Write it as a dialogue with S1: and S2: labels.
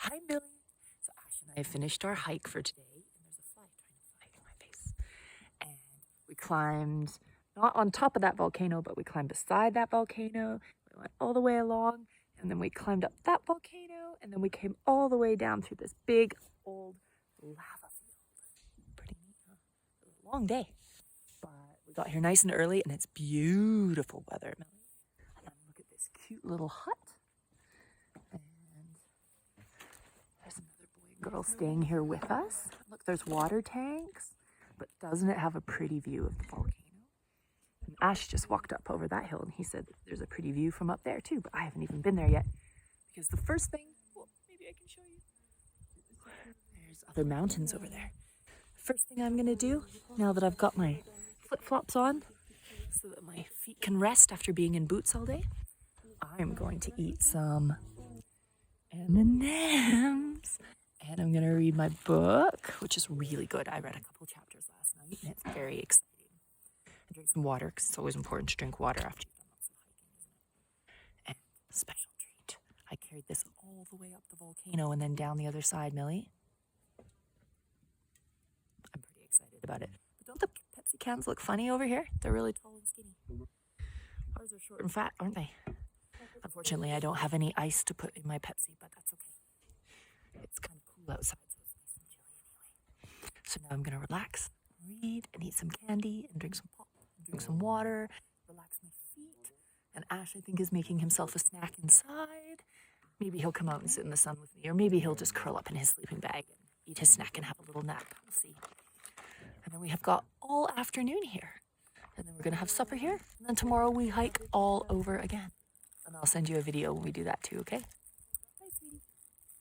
S1: Hi, Millie. So Ash and I finished our hike for today, and there's a fly trying to fly in my face. And we climbed not on top of that volcano, but we climbed beside that volcano. We went all the way along, and then we climbed up that volcano, and then we came all the way down through this big old lava field. Pretty neat, huh? It was a long day, but we got here nice and early, and it's beautiful weather, Millie. And then look at this cute little hut. And there's another boy and girl staying here with us. Look, there's water tanks, but doesn't it have a pretty view of the volcano? And Ash just walked up over that hill and he said there's a pretty view from up there too, but I haven't even been there yet because the first thing, well, maybe I can show you. There's other mountains over there. First thing I'm gonna do now that I've got my flip-flops on so that my feet can rest after being in boots all day, I'm going to eat some M&Ms and I'm gonna read my book, which is really good. I read a couple chapters last night and it's very exciting. And drink some water because it's always important to drink water after you've done lots of hiking, isn't it? And a special treat. I carried this all the way up the volcano and then down the other side, Millie. I'm pretty excited about it. But don't the Pepsi cans look funny over here? They're really tall and skinny. Ours are short and fat, aren't they? Unfortunately, I don't have any ice to put in my Pepsi, but that's okay. It's kind of cool outside, so it's nice and chilly anyway. So now I'm going to relax, read, and eat some candy, and drink some pop, and drink some water, relax my feet. And Ash, I think, is making himself a snack inside. Maybe he'll come out and sit in the sun with me, or maybe he'll just curl up in his sleeping bag and eat his snack and have a little nap. We'll see. And then we have got all afternoon here. And then we're going to have supper here. And then tomorrow we hike all over again. And I'll send you a video when we do that too, okay?